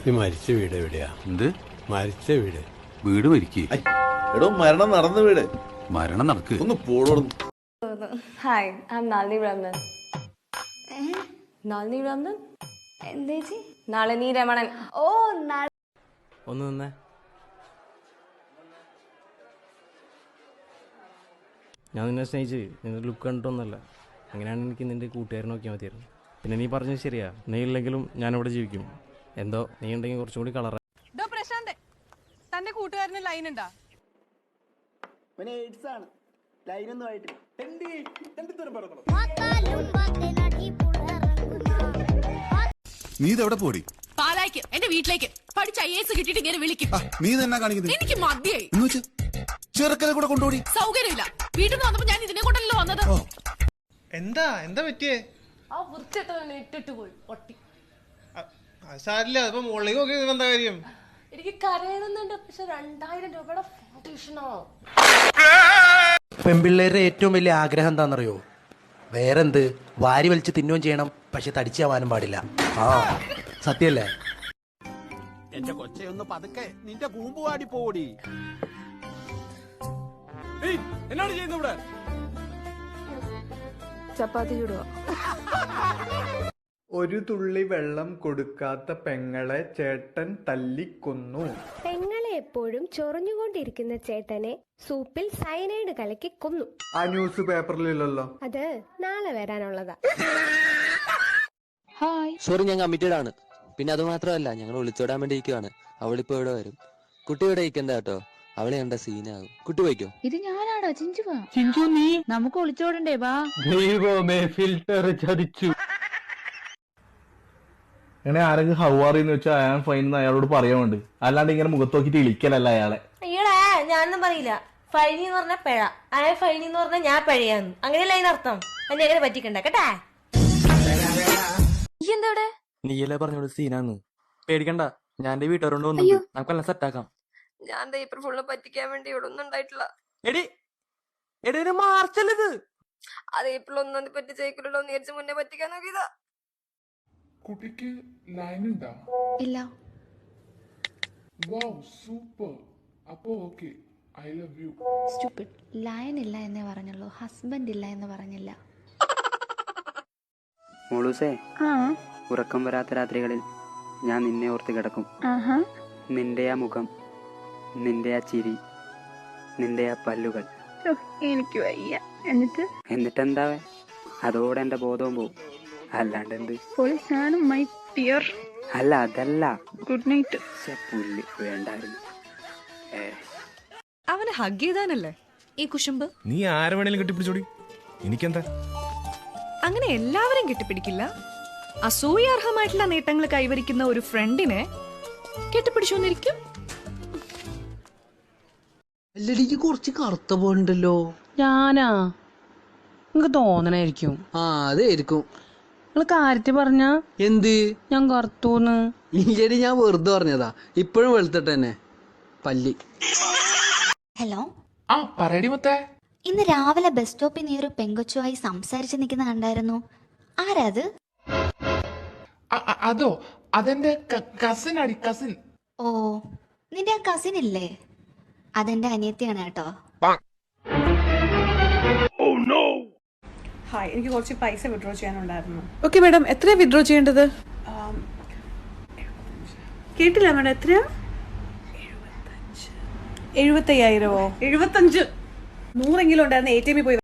ഈ മരിച്ച വീട് എവിടെയാ? എന്ത് മരിച്ച വീട്? വീട് മരിക്കേ? എടോ മരണം നടന്ന വീട്. മരണം നടക്ക്. ഒന്ന് പോടോടും. Hi, I am Nalini Brahman. Nalini Brahman എന്തേച്ചി? നളിനി രമണൻ. ഓ ഒന്ന് നിന്നേ. ഞാൻ നിന്നെ സ്നേഹിച്ച് നിന്റെ ലുക്ക് കണ്ടിട്ടൊന്നല്ല. അങ്ങനെയാണ് എനിക്ക് നിന്റെ കൂട്ടുകാരൻ നോക്കിയാൽ മതിയായിരുന്നു. പിന്നെ നീ പറഞ്ഞത് ശരിയാ, നീ ഇല്ലെങ്കിലും ഞാനിവിടെ ജീവിക്കും. എന്തോ നീ ഉണ്ടെങ്കിൽ കുറച്ചും കൂടി കളറാ. പ്രശാന്ത്, തന്റെ കൂട്ടുകാരന് ലൈൻ ഉണ്ടാ? നീ ഇതെവിടെ പോടി? പാലായ്ക്ക്, എന്റെ വീട്ടിലേക്ക്. പഠിച്ച IAS കിട്ടിയിട്ട് ഇങ്ങനെ വിളിക്കും. നീ തന്നെ കാണിക്കുന്നത്. എനിക്ക് മതിയായി. ചെറുക്കനെ കൂടെ കൊണ്ടുപോടി. സൗകര്യമില്ല. വീട്ടിൽ നിന്ന് വന്നപ്പോ ഞാൻ ഇതിനെ കൊണ്ടല്ലോ വന്നത്. എന്താ പറ്റിയേ? ആ വൃത്തിട്ടവൻ ഇട്ടിട്ട് പോയി ഒട്ടി. സാരില്ല, അതിപ്പോ മുകളിലേക്ക് നോക്കി എന്താ കാര്യം? എനിക്ക് കരയണമെന്നുണ്ട്, പക്ഷെ 2000 രൂപയുടെ ഫൗണ്ടേഷനോ. പെൺപിള്ളേരുടെ ഏറ്റവും വലിയ ആഗ്രഹം എന്താണെന്നറിയോ? വേറെന്ത്, വാരി വലിച്ച് തിന്നുകയും ചെയ്യണം, പക്ഷെ തടിച്ചാവാനും പാടില്ല. ആ സത്യല്ലേ? എന്റെ കൊച്ചയൊന്ന് പതുക്കെ, നിന്റെ കൂമ്പുവാടി പോടി. എന്നാണ് ചെയ്യുന്നത് ഇവിടെ? ചപ്പാത്തി ചുടുക. ഒരു തുള്ളി വെള്ളം കൊടുക്കാത്ത പെങ്ങളെ ചേട്ടൻ തല്ലിക്കൊന്നു. പെങ്ങളെ എപ്പോഴും ചൊറിഞ്ഞുകൊണ്ടിരിക്കുന്ന ചേട്ടനെ സൂപ്പിൽ സയനൈഡ് കലക്കി കൊന്നു. ആ ന്യൂസ് പേപ്പറിലില്ലല്ലോ. അത് നാളെ വരാനുള്ളതാ. സോറി, ഞാൻ കമ്മിറ്റഡ് ആണ്. പിന്നെ അത് മാത്രമല്ല, ഞങ്ങൾ ഒളിച്ചോടാൻ വേണ്ടി ഇരിക്കുവാണ്. അവളിപ്പോ ഇവിടെ വരും. കുട്ടി ഇവിടെ ഇരിക്കണ്ട കേട്ടോ, അവളെ കണ്ട സീനാകും. കുട്ടി പോയിക്കോ. ഇത് ഞാനാണോ ചിഞ്ചുവാ? ചിഞ്ചു, നീ നമുക്ക് ഒളിച്ചോടണ്ടേ? വാ. ദൈവമേ, ഫിൽറ്റർ ചതിച്ചു. അങ്ങനെ ആരെങ്കിലും ഹൗവാറിന്ന് വെച്ചാൽ അയാൾ ഫൈൻ അയാളോട് പറയാനുണ്ട്. അല്ലാണ്ട് ഇങ്ങനെ മുഖത്ത് നോക്കിട്ട് ഇളിക്കലല്ല അയാളെ. അയ്യോടാ, ഞാനൊന്നും പറയില്ല. ഫൈനി എന്ന് പറഞ്ഞ പിഴ, അയാൾ ഫൈനി എന്ന് പറഞ്ഞ ഞാൻ പിഴയാന്ന്. അങ്ങനെയല്ല അതിനർത്ഥം. എന്നെ അങ്ങനെ പറ്റിക്കണ്ട കേട്ടാ. എന്തോടെ നീയല്ലേ പറഞ്ഞോട് സീനാന്ന്? പേടിക്കണ്ട, ഞാൻ എന്റെ വീട്ടുകാരോണ്ട് വന്നു. നമുക്കെല്ലാം സെറ്റാക്കാം. ഞാൻ ഏപ്രിൽ ഫുള്ള് പറ്റിക്കാൻ വേണ്ടി ഇവിടെ ഒന്നും ഉണ്ടായിട്ടില്ല. എടി മാർച്ചല്ലത്. അത് ഏപ്രിൽ 1 പറ്റി ജയിക്കില്ലല്ലോ എന്ന് വിചാരിച്ച് മുന്നേ പറ്റിക്കാൻ നോക്കിയതാ. കുട്ടിക്ക് ലൈൻ ഉണ്ടാ? ഇല്ല. Wow, super. അപ്പോ okay, I love you. Stupid. Line ഇല്ല എന്നേ പറഞ്ഞുള്ളൂ, ഹസ്ബൻഡ് ഇല്ല എന്ന് പറഞ്ഞില്ല. മോളൂസേ, ഉറക്കം വരാത്ത രാത്രികളിൽ ഞാൻ നിന്നെ ഓർത്ത് കിടക്കും. നിന്റെ ആ മുഖം, നിന്റെ ആ ചിരി, നിന്റെ ആ പല്ലുകൾ. എനിക്ക് വയ്യ. എന്നിട്ടെന്താവേ, അതോടെ എന്റെ ബോധവും പോവും. അല്ലാണ്ട് എന്ത്? അല്ല, അതല്ല. Good night. പുല്ല് വേണ്ടായിരുന്നു. അവനെ ഹഗ് ചെയ്താനല്ലേ ഈ കുശുമ്പ്? നീ ആരെ വേണേലും കെട്ടിപ്പിടിച്ചോടി, എനിക്കെന്താ? അങ്ങനെ എല്ലാവരും കെട്ടിപ്പിടിക്കില്ല. അസൂയാർഹമായിട്ടുള്ള നേട്ടങ്ങൾ കൈവരിക്കുന്ന ഒരു ഫ്രണ്ടിനെ കെട്ടിപ്പിടിച്ചോന്നിരിക്കും. അല്ലടിക്ക് കുറച്ച് കറുത്ത പോലുണ്ടല്ലോ. ഞാനാ? നിങ്ങക്ക് തോന്നണായിരിക്കും. ആ അതായിരിക്കും. നിങ്ങള് കാര്യത്തിൽ പറഞ്ഞ എന്ത്? ഞാൻ കറുത്തൂന്ന്. ഇല്ലടി, ഞാൻ വെറുതെ പറഞ്ഞതാ. ഇപ്പോഴും വെളുത്തിട്ട് തന്നെ പല്ലി. ഹലോ. ആ പറയടി മുത്തേ. ഇന്ന് രാവിലെ ബസ് സ്റ്റോപ്പിൽ നീ ഒരു പെങ്കൊച്ചുമായി സംസാരിച്ച് നിൽക്കുന്ന കണ്ടായിരുന്നു. ആരാത്? അതോ, അതെന്റെ കസിൻ അടി, കസിൻ. ഓ, നിന്റെ ആ കസിൻ ഇല്ലേ? അതെന്റെ അനിയത്തിയാണ് കേട്ടോ. ഹായ്, എനിക്ക് കുറച്ച് പൈസ വിഡ്രോ ചെയ്യാനുണ്ടായിരുന്നു. ഓക്കെ മാഡം, എത്രയാ വിഡ്രോ ചെയ്യേണ്ടത്? കേട്ടില്ല മാഡം, എത്രയാ? 75,000. 75? 100 ഉണ്ടായിരുന്നു. ATM പോയി